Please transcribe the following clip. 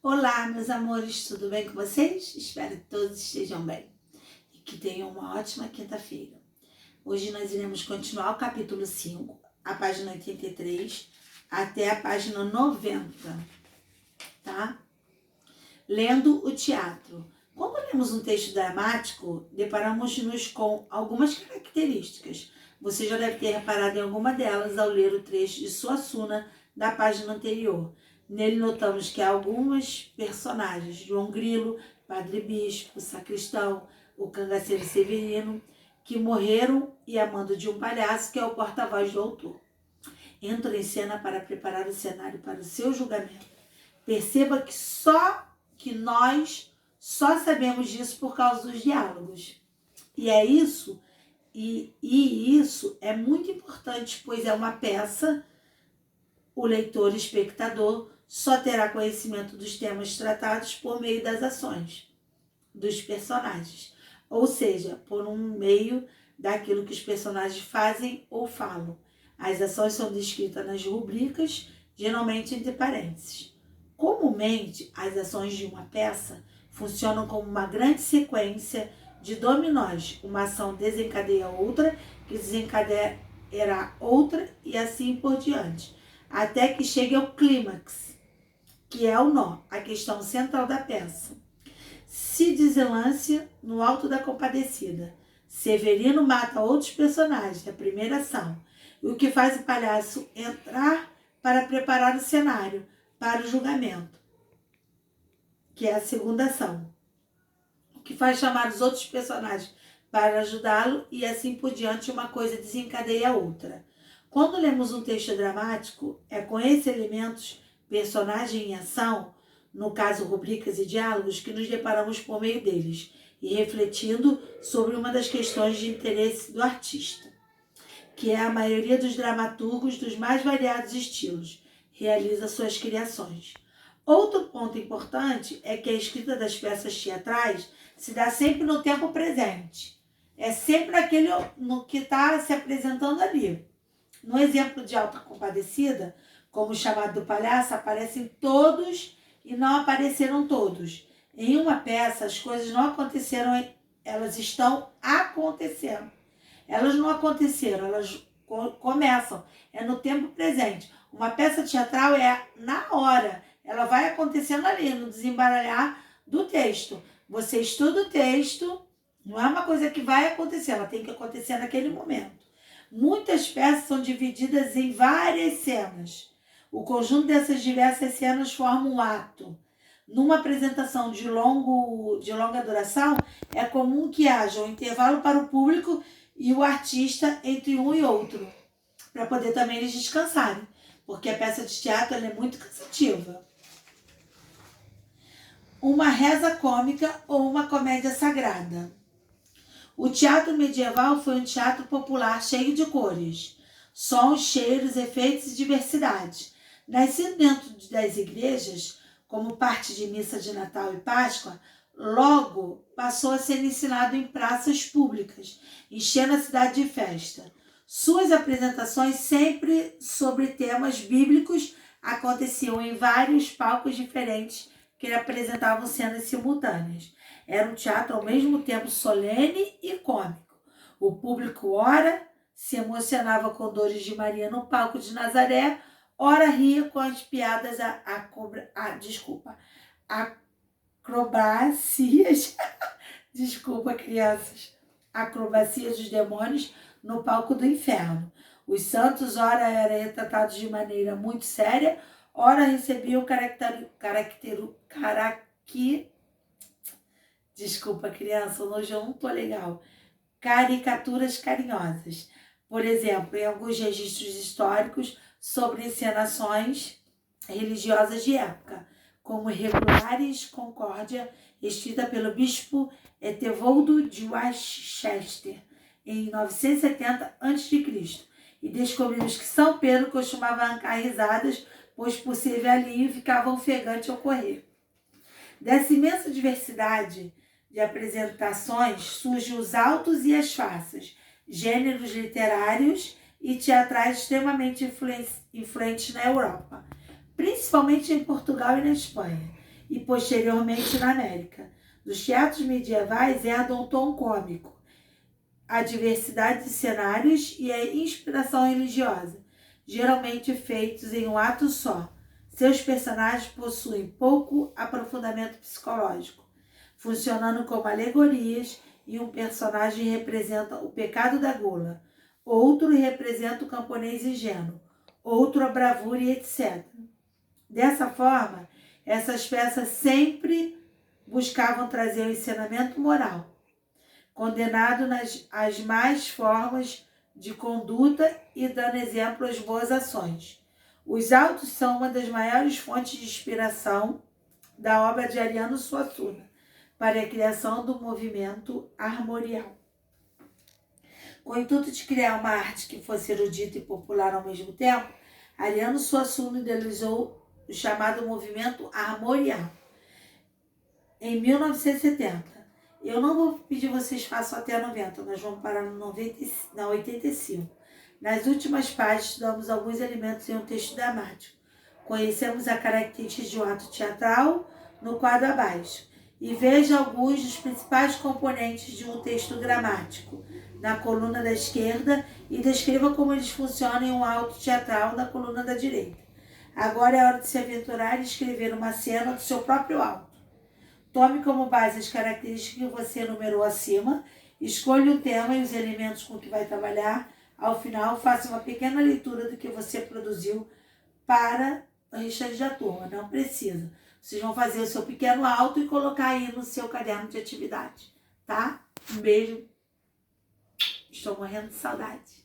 Olá, meus amores, tudo bem com vocês? Espero que todos estejam bem e que tenham uma ótima quinta-feira. Hoje nós iremos continuar o capítulo 5, a página 83, até a página 90, tá? Lendo o teatro. Quando lemos um texto dramático, deparamos-nos com algumas características. Você já deve ter reparado em alguma delas ao ler o trecho de Suassuna da página anterior. Nele notamos que há algumas personagens, João Grilo, Padre Bispo, Sacristão, o Cangaceiro Severino, que morreram e a mando de um palhaço que é o porta-voz do autor. Entram em cena para preparar o cenário para o seu julgamento. Perceba que nós só sabemos disso por causa dos diálogos. E é isso, e isso é muito importante, pois é uma peça. O leitor espectador só terá conhecimento dos temas tratados por meio das ações dos personagens, ou seja, por um meio daquilo que os personagens fazem ou falam. As ações são descritas nas rubricas, geralmente entre parênteses. Comumente, as ações de uma peça funcionam como uma grande sequência de dominós. Uma ação desencadeia outra, que desencadeará outra e assim por diante, até que chegue ao clímax, que é o nó, a questão central da peça. Se desenlace no Alto da Compadecida. Severino mata outros personagens, a primeira ação, o que faz o palhaço entrar para preparar o cenário para o julgamento, que é a segunda ação, o que faz chamar os outros personagens para ajudá-lo e assim por diante, uma coisa desencadeia a outra. Quando lemos um texto dramático, é com esses elementos, personagem e ação, no caso rubricas e diálogos, que nos deparamos por meio deles, e refletindo sobre uma das questões de interesse do artista, que é a maioria dos dramaturgos dos mais variados estilos, realiza suas criações. Outro ponto importante é que a escrita das peças teatrais se dá sempre no tempo presente. É sempre no que está se apresentando ali. No exemplo de Alta Compadecida, como o chamado do palhaço, aparecem todos e não apareceram todos. Em uma peça, as coisas não aconteceram, elas estão acontecendo. Elas não aconteceram, elas começam. É no tempo presente. Uma peça teatral é na hora. Ela vai acontecendo ali, no desembaralhar do texto. Você estuda o texto, não é uma coisa que vai acontecer, ela tem que acontecer naquele momento. Muitas peças são divididas em várias cenas. O conjunto dessas diversas cenas forma um ato. Numa apresentação de longa duração, é comum que haja um intervalo para o público e o artista entre um e outro, para poder também eles descansarem, porque a peça de teatro ela é muito cansativa. Uma reza cômica ou uma comédia sagrada. O teatro medieval foi um teatro popular cheio de cores, sons, cheiros, efeitos e diversidade. Nascido dentro das igrejas, como parte de missa de Natal e Páscoa, logo passou a ser ensinado em praças públicas, enchendo a cidade de festa. Suas apresentações, sempre sobre temas bíblicos, aconteciam em vários palcos diferentes que apresentavam cenas simultâneas. Era um teatro ao mesmo tempo solene e cômico. O público ora se emocionava com dores de Maria no palco de Nazaré, ora ria com as piadas acrobacias, desculpa crianças, acrobacias dos demônios no palco do inferno. Os santos ora eram retratados de maneira muito séria, ora recebiam desculpa, criança, hoje eu não tô legal. Caricaturas carinhosas. Por exemplo, em alguns registros históricos sobre encenações religiosas de época, como Regulares Concórdia, escrita pelo bispo Etevoldo de Westchester, em 970 a.C. E descobrimos que São Pedro costumava arrancar risadas, pois por ser velhinho ficava ofegante ao correr. Dessa imensa diversidade de apresentações surgem os altos e as farsas, gêneros literários e teatrais extremamente influentes na Europa, principalmente em Portugal e na Espanha. e posteriormente na América. Dos teatros medievais herdam o tom cômico, a diversidade de cenários e a inspiração religiosa, geralmente feitos em um ato só. Seus personagens possuem pouco aprofundamento psicológico, funcionando como alegorias, e um personagem representa o pecado da gula, outro representa o camponês ingênuo, outro a bravura e etc. Dessa forma, essas peças sempre buscavam trazer um ensinamento moral, condenado às más formas de conduta e dando exemplo às boas ações. Os autos são uma das maiores fontes de inspiração da obra de Ariano Suassuna para a criação do movimento armorial. Com o intuito de criar uma arte que fosse erudita e popular ao mesmo tempo, Ariano Suassuna idealizou o chamado movimento armorial. Em 1970, eu não vou pedir vocês façam até 90, nós vamos parar na 85. Nas últimas páginas, estudamos alguns elementos em um texto dramático. Conhecemos a característica de um ato teatral no quadro abaixo. E veja alguns dos principais componentes de um texto dramático na coluna da esquerda e descreva como eles funcionam em um ato teatral na coluna da direita. Agora é hora de se aventurar e escrever uma cena do seu próprio auto. Tome como base as características que você enumerou acima, escolha o tema e os elementos com que vai trabalhar. Ao final, faça uma pequena leitura do que você produziu para o restante da turma. Não precisa. Vocês vão fazer o seu pequeno auto e colocar aí no seu caderno de atividade, tá? Um beijo. Estou morrendo de saudade.